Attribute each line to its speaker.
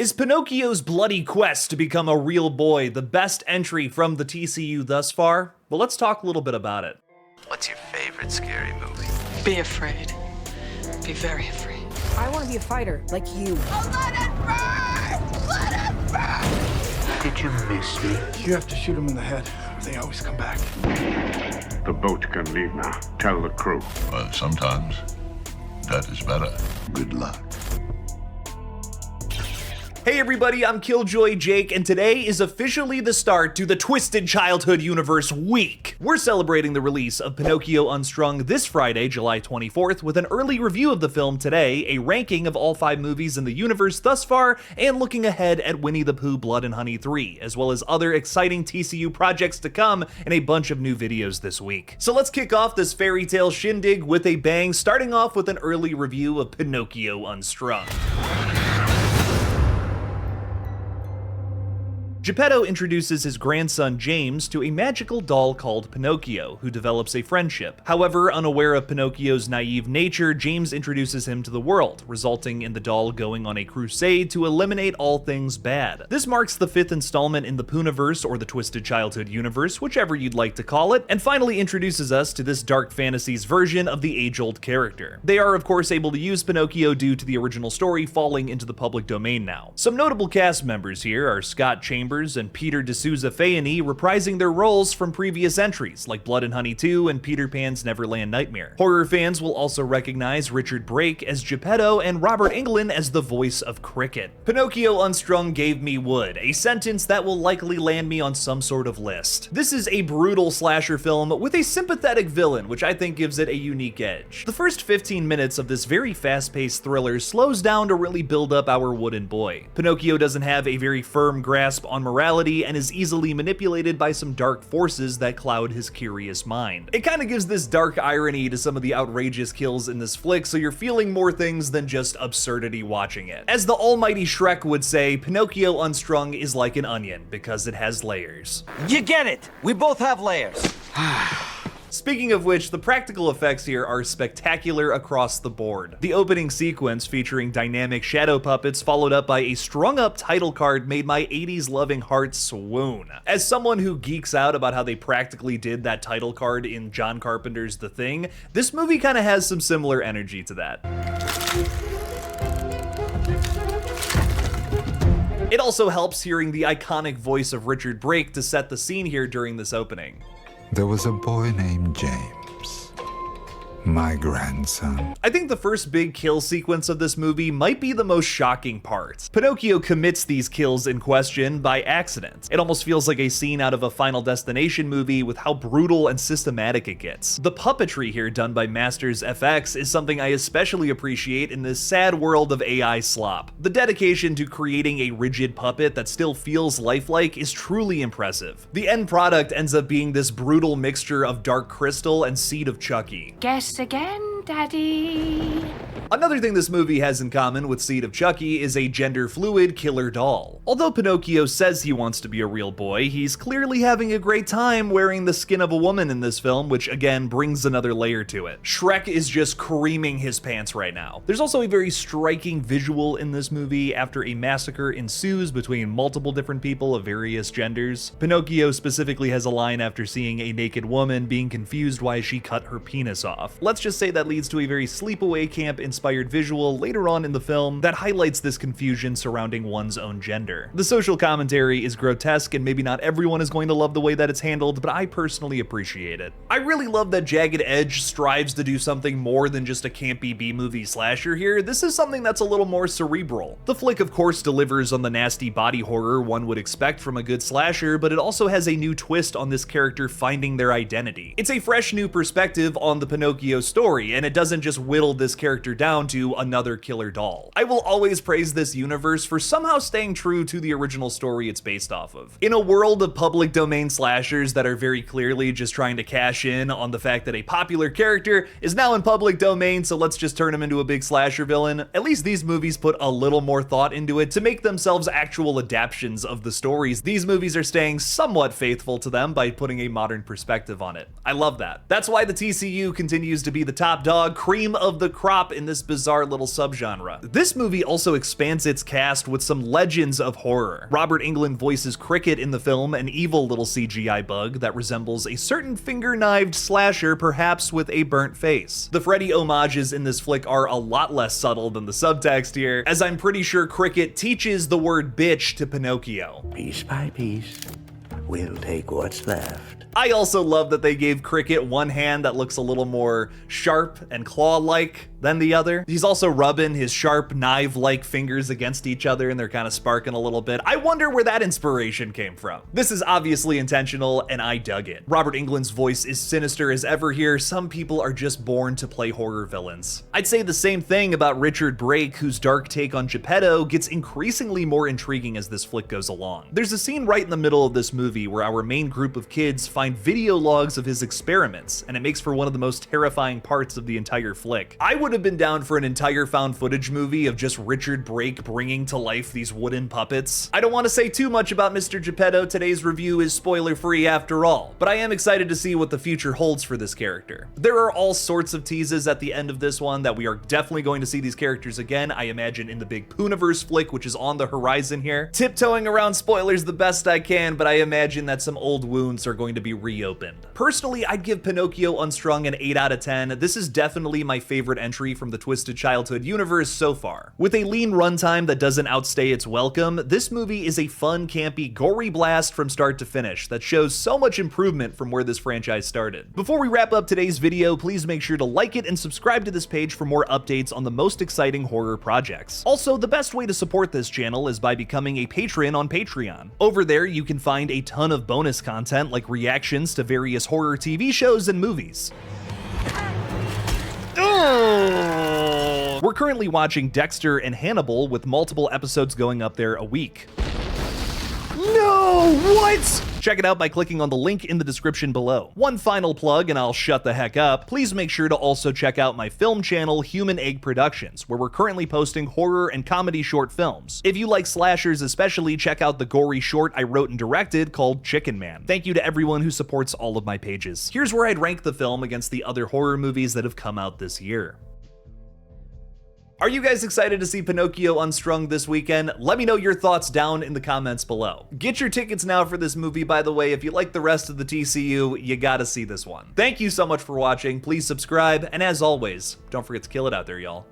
Speaker 1: Is Pinocchio's bloody quest to become a real boy the best entry from the TCU thus far? Well, let's talk a little bit about it.
Speaker 2: What's your favorite scary movie?
Speaker 3: Be afraid. Be very afraid.
Speaker 4: I want to be a fighter, like you.
Speaker 5: Oh, let it burn! Let it burn!
Speaker 6: Did you miss me?
Speaker 7: You have to shoot them in the head. They always come back.
Speaker 6: The boat can leave now. Tell the crew.
Speaker 8: Well, sometimes that is better.
Speaker 6: Good luck.
Speaker 1: Hey everybody, I'm KillJoy Jake, and today is officially the start to the Twisted Childhood Universe Week. We're celebrating the release of Pinocchio Unstrung this Friday, July 24th, with an early review of the film today, a ranking of all 5 movies in the universe thus far, and looking ahead at Winnie the Pooh Blood and Honey 3, as well as other exciting TCU projects to come, and a bunch of new videos this week. So let's kick off this fairy tale shindig with a bang, starting off with an early review of Pinocchio Unstrung. Geppetto introduces his grandson James to a magical doll called Pinocchio, who develops a friendship. However, unaware of Pinocchio's naive nature, James introduces him to the world, resulting in the doll going on a crusade to eliminate all things bad. This marks the 5th installment in the POOHNIVERSE, or the Twisted Childhood Universe, whichever you'd like to call it, and finally introduces us to this dark fantasies version of the age-old character. They are of course able to use Pinocchio due to the original story falling into the public domain now. Some notable cast members here are Scott Chambers and Peter D'Souza Fayani reprising their roles from previous entries, like Blood and Honey 2 and Peter Pan's Neverland Nightmare. Horror fans will also recognize Richard Brake as Geppetto and Robert Englund as the voice of Cricket. Pinocchio Unstrung gave me wood, a sentence that will likely land me on some sort of list. This is a brutal slasher film with a sympathetic villain, which I think gives it a unique edge. The first 15 minutes of this very fast-paced thriller slows down to really build up our wooden boy. Pinocchio doesn't have a very firm grasp on morality and is easily manipulated by some dark forces that cloud his curious mind. It kind of gives this dark irony to some of the outrageous kills in this flick, so you're feeling more things than just absurdity watching it. As the almighty Shrek would say, Pinocchio Unstrung is like an onion because it has layers.
Speaker 9: You get it! We both have layers.
Speaker 1: Speaking of which, the practical effects here are spectacular across the board. The opening sequence featuring dynamic shadow puppets followed up by a strung-up title card made my 80s loving heart swoon. As someone who geeks out about how they practically did that title card in John Carpenter's The Thing, this movie kind of has some similar energy to that. It also helps hearing the iconic voice of Richard Brake to set the scene here during this opening.
Speaker 10: There was a boy named James, my grandson.
Speaker 1: I think the first big kill sequence of this movie might be the most shocking part. Pinocchio commits these kills in question by accident. It almost feels like a scene out of a Final Destination movie with how brutal and systematic it gets. The puppetry here done by Masters FX is something I especially appreciate in this sad world of AI slop. The dedication to creating a rigid puppet that still feels lifelike is truly impressive. The end product ends up being this brutal mixture of Dark Crystal and Seed of Chucky.
Speaker 5: Guess again, Daddy.
Speaker 1: Another thing this movie has in common with Seed of Chucky is a gender-fluid killer doll. Although Pinocchio says he wants to be a real boy, he's clearly having a great time wearing the skin of a woman in this film, which again brings another layer to it. Shrek is just creaming his pants right now. There's also a very striking visual in this movie after a massacre ensues between multiple different people of various genders. Pinocchio specifically has a line after seeing a naked woman being confused why she cut her penis off. Let's just say that leads to a very sleepaway camp inspired visual later on in the film that highlights this confusion surrounding one's own gender. The social commentary is grotesque and maybe not everyone is going to love the way that it's handled, but I personally appreciate it. I really love that Jagged Edge strives to do something more than just a campy B-movie slasher here. This is something that's a little more cerebral. The flick of course delivers on the nasty body horror one would expect from a good slasher, but it also has a new twist on this character finding their identity. It's a fresh new perspective on the Pinocchio story, and it doesn't just whittle this character down to another killer doll. I will always praise this universe for somehow staying true to the original story it's based off of. In a world of public domain slashers that are very clearly just trying to cash in on the fact that a popular character is now in public domain, so let's just turn him into a big slasher villain, at least these movies put a little more thought into it to make themselves actual adaptations of the stories. These movies are staying somewhat faithful to them by putting a modern perspective on it. I love that. That's why the TCU continues to be the top dog dog, cream of the crop in this bizarre little subgenre. This movie also expands its cast with some legends of horror. Robert Englund voices Cricket in the film, an evil little CGI bug that resembles a certain finger-knived slasher, perhaps with a burnt face. The Freddy homages in this flick are a lot less subtle than the subtext here, as I'm pretty sure Cricket teaches the word bitch to Pinocchio.
Speaker 11: Piece by piece, we'll take what's left.
Speaker 1: I also love that they gave Cricket one hand that looks a little more sharp and claw-like than the other. He's also rubbing his sharp knife-like fingers against each other and they're kind of sparking a little bit. I wonder where that inspiration came from. This is obviously intentional and I dug it. Robert Englund's voice is sinister as ever here. Some people are just born to play horror villains. I'd say the same thing about Richard Brake, whose dark take on Geppetto gets increasingly more intriguing as this flick goes along. There's a scene right in the middle of this movie where our main group of kids find video logs of his experiments, and it makes for one of the most terrifying parts of the entire flick. I would have been down for an entire found footage movie of just Richard Brake bringing to life these wooden puppets. I don't want to say too much about Mr. Geppetto. Today's review is spoiler free after all, but I am excited to see what the future holds for this character. There are all sorts of teases at the end of this one that we are definitely going to see these characters again, I imagine in the big POOHNIVERSE flick, which is on the horizon here. Tiptoeing around spoilers the best I can, but I imagine that some old wounds are going to be reopened. Personally, I'd give Pinocchio Unstrung an 8 out of 10. This is definitely my favorite entry from the Twisted Childhood universe so far. With a lean runtime that doesn't outstay its welcome, this movie is a fun, campy, gory blast from start to finish that shows so much improvement from where this franchise started. Before we wrap up today's video, please make sure to like it and subscribe to this page for more updates on the most exciting horror projects. Also, the best way to support this channel is by becoming a patron on Patreon. Over there, you can find a ton of bonus content like reactions to various horror TV shows and movies. We're currently watching Dexter and Hannibal with multiple episodes going up there a week. No, what? Check it out by clicking on the link in the description below. One final plug and I'll shut the heck up. Please make sure to also check out my film channel, Human Egg Productions, where we're currently posting horror and comedy short films. If you like slashers especially, check out the gory short I wrote and directed called Chicken Man. Thank you to everyone who supports all of my pages. Here's where I'd rank the film against the other horror movies that have come out this year. Are you guys excited to see Pinocchio Unstrung this weekend? Let me know your thoughts down in the comments below. Get your tickets now for this movie, by the way. If you like the rest of the TCU, you gotta see this one. Thank you so much for watching. Please subscribe, and as always, don't forget to kill it out there, y'all.